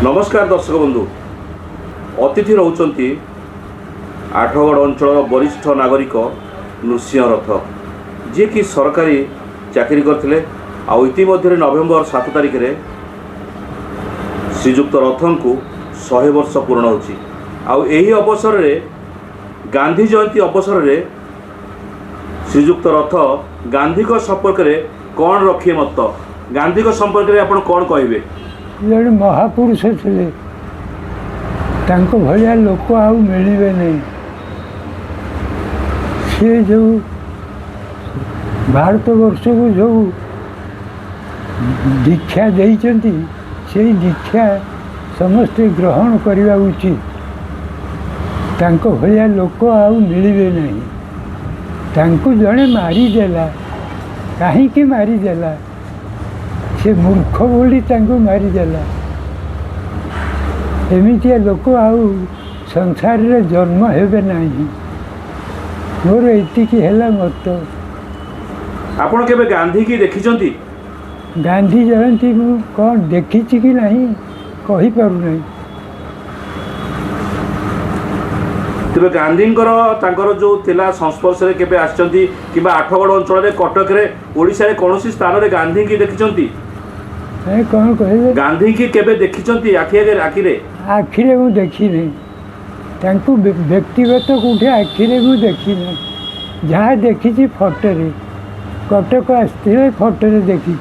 नमस्कार दर्शक बंधु अतिथि रोचंती आठगड़ अंचल वरिष्ठ नागरिक नृसिंह रथ जी कि सरकारी चाकरी करते इतिमध्य नवेम्बर 7 तारिख में श्रीजुक्त रथन को 100 वर्ष पूर्ण होची अवसर में गांधी जयंती अवसर में श्रीजुक्त रथ गांधी को संपर्क में कौन रखिए मत गांधी को संपर्क में आप कौन कहे जड़े महापुरुष थे भाया लोक आउ मिले नहीं सी जो भारत वर्ष को जो दीक्षा देइचंती से दीक्षा समस्ते ग्रहण करने उचित भाया लोक आउ मिले नहीं जड़े मारिदेला कहीं मारिदेला से मूर्ख बोली मारिदेला एमतिया लोक आउ संसार रे जन्म हेबे नहीं मोर एतिकी हैला मत आपण केबे गांधी की देखिचंती गांधी जयंती मु कौन देखी कि नहीं कही पारु नहीं तेरे गांधी जो तिला संस्पर्श रे केबे आछंती किबा आठगड़ अंचल रे कटक रे ओडिसा रे कोनोसी स्थान रे गांधी की देखिचंती कौन कहे गांधी की केबे देखिचंती आखिरे आखिरे मु देखी नहीं व्यक्तिगत कौटे आखिरे मु देखी नहीं जहाँ देखी फोटो रे कटक आसते फोटो रे देखी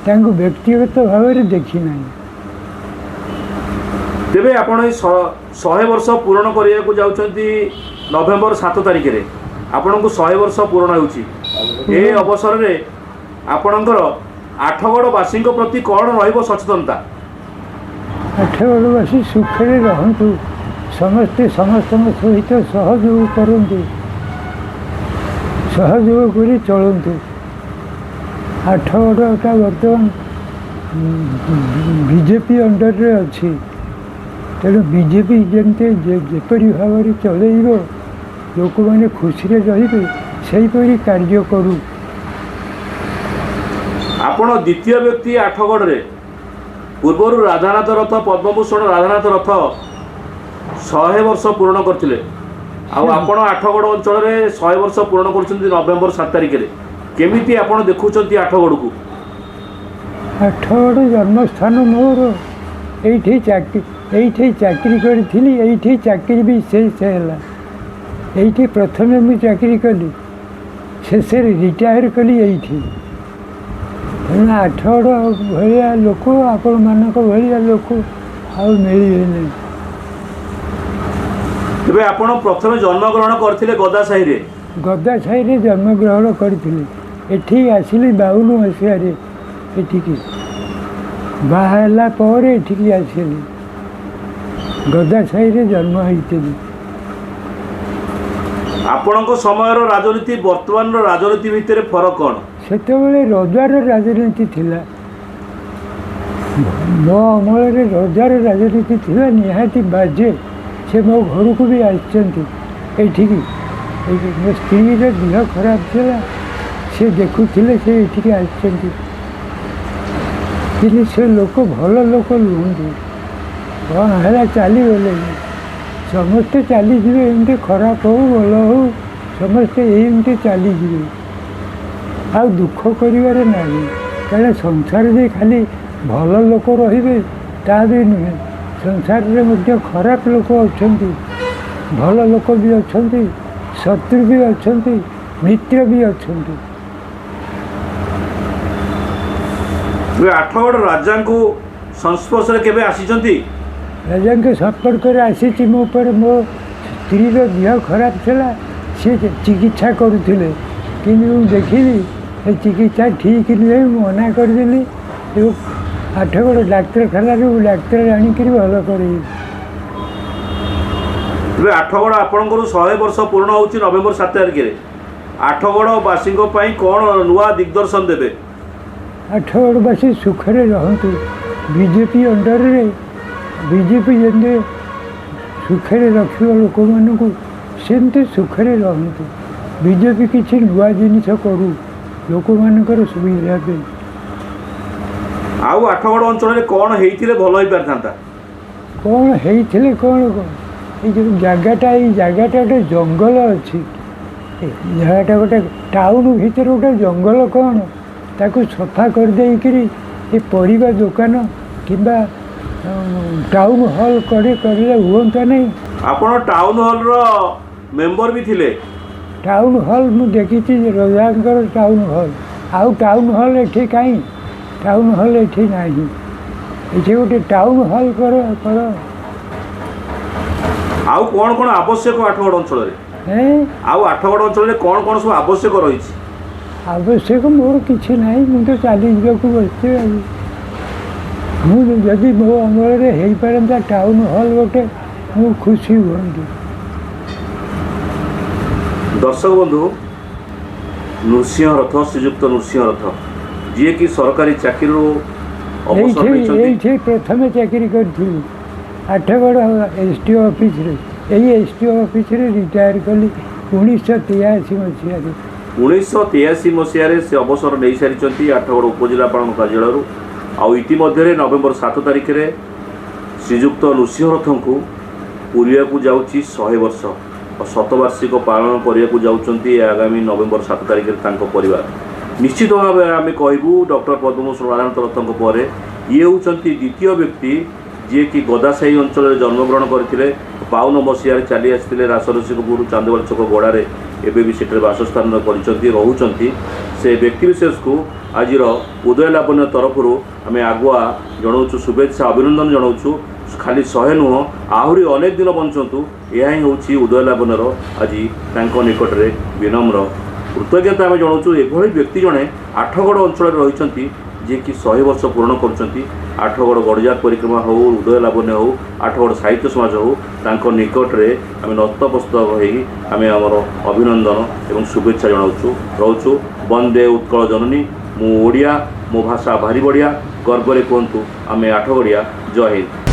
व्यक्तिगत भाव में देखी नहीं तेबे आपण 100 वर्ष पूर्ण करिया को जाउचंती नवेम्बर 7 तारिख रे आपण को 100 वर्ष पूर्ण होउची ए अवसर रे आपणकर आठगड़ वासी प्रति कौन रहिबो सचेतनता आठगड़वासी सुखे रहतु समस्ते समस्त सहित सहयोग करते सहयोग कर चलतु आठगड़टा बर्तमान बीजेपी अंडर रे अच्छी तेणु बीजेपी जमते जेपरी भाव में चल लोक मैंने खुशी रे सेहीपरि कार्य करू आपण द्वितीय व्यक्ति आठगड़ रे पूर्वर राधानाथ रथ पद्मभूषण राधानाथ रथ 100 वर्ष पूर्ण करथिले आपण आठगड़ अंचल रे 100 वर्ष पूर्ण करछन्ती नवेम्बर 7 तारिख रे केमिति आपण देखुछन्ती आठगड़ को आठगड़ जन्मस्थान मोर एठी चाकरी करथिली एठी चाकरी भी शेष हैला एठी प्रथम मु चाकरी कली शेष रिटायर कली एठी आठगड़ भाया लोक आपण मानक भाया लोक आउ मिले नहीं तेबे आपण प्रथम जन्मग्रहण करथिले गदासाही रे जन्मग्रहण करथिले एठी आसिली 52 मसीहा रे एठिकी बाहला पर एठिकी आसिली गदासाही रे जन्म होइतिली आपणको समयर राजनीति वर्तमान राजनीति भितर फरक कौन सेतबेले रजार राजनीति थिला मो अमल रजार राजनीति थिला निहाती बाजे से मो घर को भी आठिकी मो स्त्री देह खराब थिला से देखुले से ये आसती से लोक भल लोक लुहंती कौन है चलीगले समस्ते चलीजे एमती खराब हो भल हो समस्ते एमती चलीजे आ दुख करिवारे नहीं क्या संसार में खाली भल लोक रे ता भी नुहे संसार में खराब लोक अच्छा भल लोक भी अच्छा शत्रु भी अच्छा मित्र भी अच्छा आठगड़ राजा को संस्पर्श केबे आसीचंती राजा के संपर्क आसी मो स्त्री देह खराब था सी चिकित्सा करुले कि देखिली चिकित्सा ठीक नुहे मना करदेली आठगड़ डाक्तरखाना डाक्तर आनिक भल कर आठगड़ आपंकर 100 वर्ष पूर्ण होची नवेम्बर 7 तारिख रे आठगड़ वासी कौन नुआ दिग्दर्शन देवे आठगड़वासी सुखरे रहतु बीजेपी अंडर रे बीजेपी जमी सुखरे रखा लोक मानू सेमती सुखरे रहतु बीजेपी किसी नुआ जिनिस करू लोक मानकर सुविधा पे ଆଉ ଆଠଗଡ଼ ଅଞ୍ଚଳରେ କ'ଣ ହେଇଥିଲେ ଭଲ ହେଇପାରିଥାନ୍ତା? କ'ଣ ହେଇଥିଲେ କ'ଣ କ'ଣ ଏଇ ଯେଉଁ ଜାଗାଟା, ଏଇ ଜାଗାଟା ଗୋଟେ ଜଙ୍ଗଲ ଅଛି। ଏ ଜାଗାଟା ଗୋଟେ ଟାଉନ୍ ଭିତରେ ଗୋଟେ ଜଙ୍ଗଲ, କ'ଣ ତାକୁ ସଫା କରିଦେଇକିରି ଏ ପରିବା ଦୋକାନ କିମ୍ବା ଟାଉନ୍ ହଲ୍ କରିଲେ ହୁଅନ୍ତା ନାହିଁ? ଆପଣ ଟାଉନ୍ ହଲ୍ର ମେମ୍ବର ବି ଥିଲେ। ଟାଉନ୍ ହଲ୍ ମୁଁ ଦେଖିଛି ରଜାଙ୍କର ଟାଉନ୍ ହଲ୍। ଆଉ ଟାଉନ୍ ହଲ୍ ଏଠି କାହିଁ? ଟାଉନ୍ ହଲ୍ ଏଠି ନାହିଁ। ଏଠି ଗୋଟେ ଟାଉନ୍ ହଲ୍ କର। ଆଉ କ'ଣ କ'ଣ ଆବଶ୍ୟକ ଆଠଗଡ଼ ଅଞ୍ଚଳରେ? ଆଉ ଆଠଗଡ଼ ଅଞ୍ଚଳରେ କ'ଣ କ'ଣ ସବୁ ଆବଶ୍ୟକ ରହିଛି? ଆବଶ୍ୟକ ମୋର କିଛି ନାହିଁ। ମୁଁ ତ ଚାଲିଯିବାକୁ ବସିଛି। ଆଉ ମୁଁ ଯଦି ମୋ ଅମଳରେ ହେଇପାରନ୍ତା ଟାଉନ୍ ହଲ୍ ଗୋଟେ, ମୁଁ ଖୁସି ହୁଅନ୍ତି। ଦର୍ଶକ ବନ୍ଧୁ, ନୃସିଂହ ରଥ, ଶ୍ରୀଯୁକ୍ତ ନୃସିଂହ ରଥ, ଯିଏକି ସରକାରୀ ଚାକିରିରୁ ଅବସର ନେଇଛନ୍ତି। ଏଇଠି ପ୍ରଥମେ ଚାକିରି କରିଥିଲି ଆଠଗଡ଼ SDO ଅଫିସରେ। ଏଇ SDO ଅଫିସରେ ରିଟାୟାର କଲି 1983 ମସିହାରେ। 1983 ମସିହାରେ ସେ ଅବସର ନେଇସାରିଛନ୍ତି ଆଠଗଡ଼ ଉପଜିଲ୍ଲାପାଳଙ୍କ କାର୍ଯ୍ୟାଳୟରୁ। ଆଉ ଇତିମଧ୍ୟରେ ନଭେମ୍ବର 7 ତାରିଖରେ ଶ୍ରୀଯୁକ୍ତ ନୃସିଂହ ରଥଙ୍କୁ ପୁରିବାକୁ ଯାଉଛି 100 ବର୍ଷ। ଶତବାର୍ଷିକ ପାଳନ କରିବାକୁ ଯାଉଛନ୍ତି ଆଗାମୀ ନଭେମ୍ବର 7 ତାରିଖରେ ତାଙ୍କ ପରିବାର। ନିଶ୍ଚିତ ଭାବେ ଆମେ କହିବୁ ଡକ୍ଟର ପଦ୍ମଭୂଷଣ ରାଧାନାଥ ରଥଙ୍କ ପରେ ଇଏ ହେଉଛନ୍ତି ଦ୍ୱିତୀୟ ବ୍ୟକ୍ତି ଯିଏକି ଗଦାସାହି ଅଞ୍ଚଳରେ ଜନ୍ମଗ୍ରହଣ କରିଥିଲେ। 52 ମସିହାରେ ଚାଲି ଆସିଥିଲେ ରାସରସିକପୁର ଚାନ୍ଦବାଲି ଛକ ଗଡ଼ାରେ। ଏବେ ବି ସେଠାରେ ବାସସ୍ଥାନ କରିଛନ୍ତି, ରହୁଛନ୍ତି। ସେ ବ୍ୟକ୍ତିବିଶେଷକୁ ଆଜିର ଉଦୟ ଲାବଣ୍ୟ ତରଫରୁ ଆମେ ଆଗୁଆ ଜଣାଉଛୁ, ଶୁଭେଚ୍ଛା ଅଭିନନ୍ଦନ ଜଣାଉଛୁ। ଖାଲି 100 ନୁହଁ, ଆହୁରି ଅନେକ ଦିନ ବଞ୍ଚନ୍ତୁ। ଏହା ହିଁ ହେଉଛି ଉଦୟ ଲାବଣ୍ୟର ଆଜି ତାଙ୍କ ନିକଟରେ ବିନମ୍ର କୃତଜ୍ଞତା ଆମେ ଜଣାଉଛୁ। ଏଭଳି ବ୍ୟକ୍ତି ଜଣେ ଆଠଗଡ଼ ଅଞ୍ଚଳରେ ରହିଛନ୍ତି ଯିଏକି 100 ବର୍ଷ ପୂରଣ କରୁଛନ୍ତି। ଆଠଗଡ଼ ଗଡ଼ଜାତ ପରିକ୍ରମା ହେଉ, ଉଦୟ ଲାବଣ୍ୟ ହେଉ, ଆଠଗଡ଼ ସାହିତ୍ୟ ସମାଜ ହେଉ, ତାଙ୍କ ନିକଟରେ ଆମେ ନତମସ୍ତକ ହୋଇ ଆମେ ଆମର ଅଭିନନ୍ଦନ ଏବଂ ଶୁଭେଚ୍ଛା ଜଣାଉଛୁ। ରହୁଛୁ। ବନ୍ଦେ ଉତ୍କଳ ଜନନୀ। ମୁଁ ଓଡ଼ିଆ, ମୋ ଭାଷା ଭାରି ବଢ଼ିଆ। ଗର୍ବରେ କୁହନ୍ତୁ ଆମେ ଆଠଗଡ଼ିଆ। ଜୟ ହିନ୍ଦ।